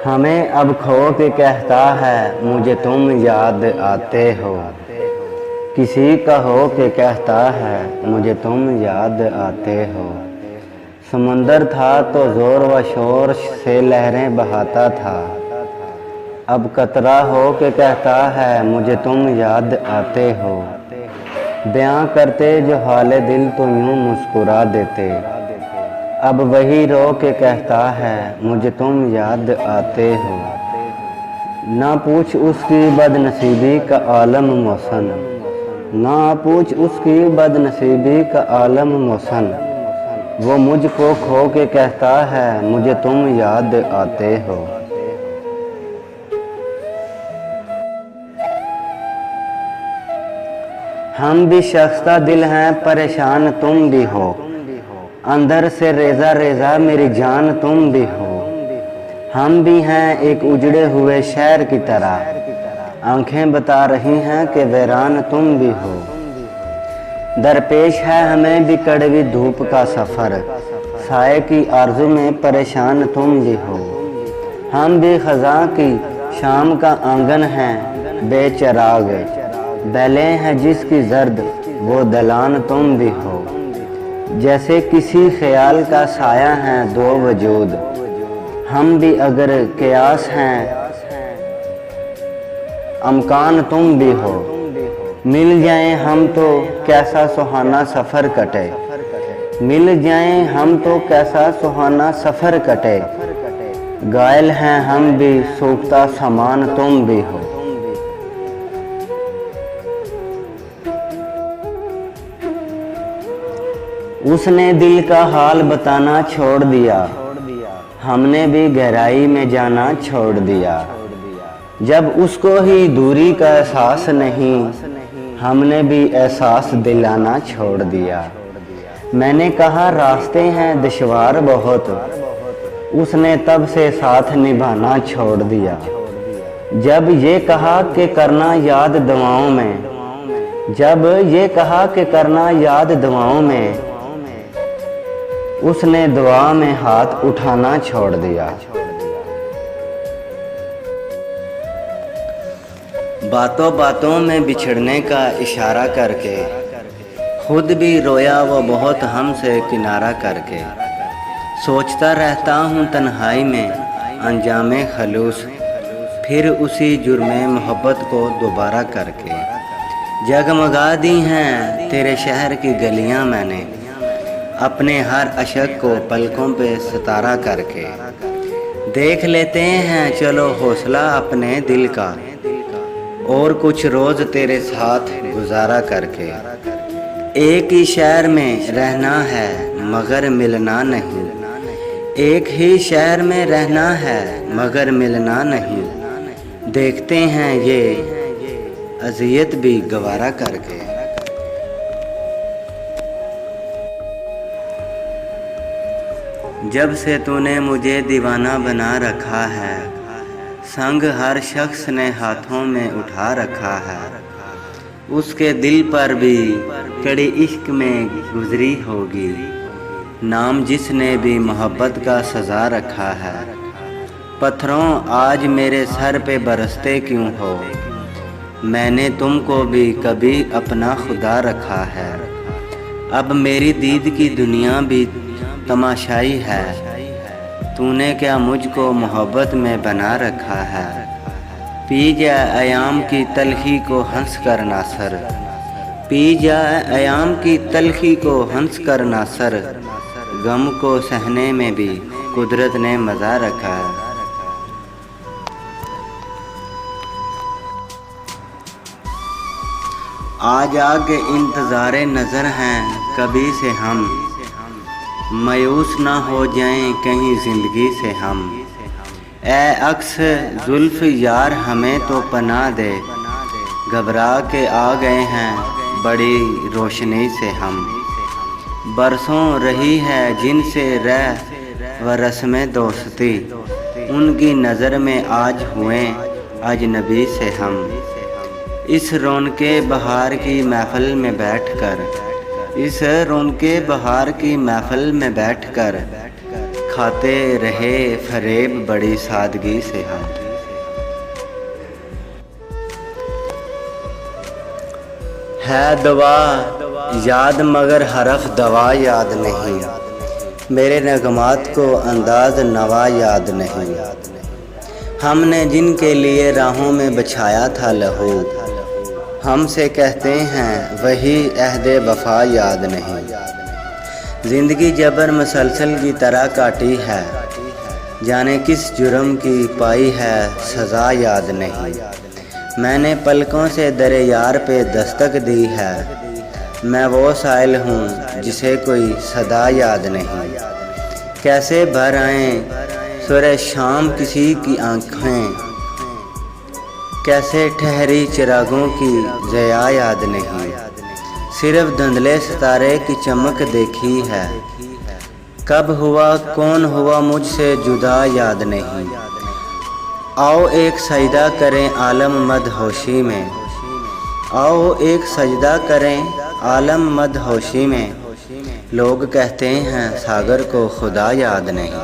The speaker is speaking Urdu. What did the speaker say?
ہمیں اب کھو کے کہتا ہے مجھے تم یاد آتے ہو، کسی کا ہو کے کہتا ہے مجھے تم یاد آتے ہو۔ سمندر تھا تو زور و شور سے لہریں بہاتا تھا، اب قطرہ ہو کے کہتا ہے مجھے تم یاد آتے ہو۔ بیاں کرتے جو حال دل تو یوں مسکرا دیتے، اب وہی رو کے کہتا ہے مجھے تم یاد آتے ہو۔ نہ پوچھ اس کی بد نصیبی کا عالم محسن، نہ پوچھ اس کی بد نصیبی کا عالم محسن، وہ مجھ کو کھو کے کہتا ہے مجھے تم یاد آتے ہو۔ ہم بھی شکستہ دل ہیں پریشان تم بھی ہو، اندر سے ریزہ ریزہ میری جان تم بھی ہو۔ ہم بھی ہیں ایک اجڑے ہوئے شہر کی طرح، آنکھیں بتا رہی ہیں کہ ویران تم بھی ہو۔ درپیش ہے ہمیں بھی کڑوی دھوپ کا سفر، سائے کی آرزو میں پریشان تم بھی ہو۔ ہم بھی خزاں کی شام کا آنگن ہیں بے چراغ، بیلیں ہیں جس کی زرد وہ دلان تم بھی ہو۔ جیسے کسی خیال کا سایہ ہیں دو وجود، ہم بھی اگر قیاس ہیں امکان تم بھی ہو۔ مل جائیں ہم تو کیسا سہانا سفر کٹے، مل جائیں ہم تو کیسا سہانا سفر کٹے، غائل ہیں ہم بھی سوکھتا سامان تم بھی ہو۔ اس نے دل کا حال بتانا چھوڑ دیا، ہم نے بھی گہرائی میں جانا چھوڑ دیا۔ جب اس کو ہی دوری کا احساس نہیں، ہم نے بھی احساس دلانا چھوڑ دیا۔ میں نے کہا راستے ہیں دشوار بہت، اس نے تب سے ساتھ نبھانا چھوڑ دیا۔ جب یہ کہا کہ کرنا یاد دعاؤں میں، جب یہ کہا کہ کرنا یاد دعاؤں میں، اس نے دعا میں ہاتھ اٹھانا چھوڑ دیا۔ باتوں باتوں میں بچھڑنے کا اشارہ کر کے، خود بھی رویا وہ بہت ہم سے کنارہ کر کے۔ سوچتا رہتا ہوں تنہائی میں انجام خلوص، پھر اسی جرم محبت کو دوبارہ کر کے۔ جگمگا دی ہیں تیرے شہر کی گلیاں میں نے، اپنے ہر اشک کو پلکوں پہ ستارہ کر کے۔ دیکھ لیتے ہیں چلو حوصلہ اپنے دل کا، اور کچھ روز تیرے ساتھ گزارا کر کے۔ ایک ہی شہر میں رہنا ہے مگر ملنا نہیں، ایک ہی شہر میں رہنا ہے مگر ملنا نہیں، دیکھتے ہیں یہ اذیت بھی گوارا کر کے۔ جب سے تو نے مجھے دیوانہ بنا رکھا ہے، سنگ ہر شخص نے ہاتھوں میں اٹھا رکھا ہے، اس کے دل پر بھی کڑی عشق میں گزری ہوگی، نام جس نے بھی محبت کا سزا رکھا ہے۔ پتھروں آج میرے سر پہ برستے کیوں ہو، میں نے تم کو بھی کبھی اپنا خدا رکھا ہے۔ اب میری دید کی دنیا بھی تماشائی ہے، تو نے کیا مجھ کو محبت میں بنا رکھا ہے۔ پی جا ایام کی تلخی کو ہنس کر ناصر، پی جا ایام کی تلخی کو ہنس کر ناصر، غم کو سہنے میں بھی قدرت نے مزہ رکھا ہے۔ آج آگے انتظار نظر ہیں کبھی سے ہم، مایوس نہ ہو جائیں کہیں زندگی سے ہم۔ اے عکس زلف یار ہمیں تو پناہ دے، گھبرا کے آ گئے ہیں بڑی روشنی سے ہم۔ برسوں رہی ہے جن سے رہ و رسم دوستی، ان کی نظر میں آج ہوئے اجنبی سے ہم۔ اس رونق بہار کی محفل میں بیٹھ کر، اس رونق بہار کی محفل میں بیٹھ کر، کھاتے رہے فریب بڑی سادگی سے ہم۔ ہے دوا یاد مگر حرف دوا یاد نہیں، میرے نغمات کو انداز نوا یاد نہیں۔ ہم نے جن کے لیے راہوں میں بچھایا تھا لہو، ہم سے کہتے ہیں وہی عہد وفا یاد نہیں۔ زندگی جبر مسلسل کی طرح کاٹی ہے، جانے کس جرم کی پائی ہے سزا یاد نہیں۔ میں نے پلکوں سے در یار پہ دستک دی ہے، میں وہ سائل ہوں جسے کوئی صدا یاد نہیں۔ کیسے بھر آئیں سر شام کسی کی آنکھیں، کیسے ٹھہری چراغوں کی ضیاء یاد نہیں۔ صرف دھندلے ستارے کی چمک دیکھی ہے، کب ہوا کون ہوا مجھ سے جدا یاد نہیں۔ آؤ ایک سجدہ کریں عالم مدہوشی میں، آؤ ایک سجدہ کریں عالم مدہوشی میں، لوگ کہتے ہیں ساگر کو خدا یاد نہیں۔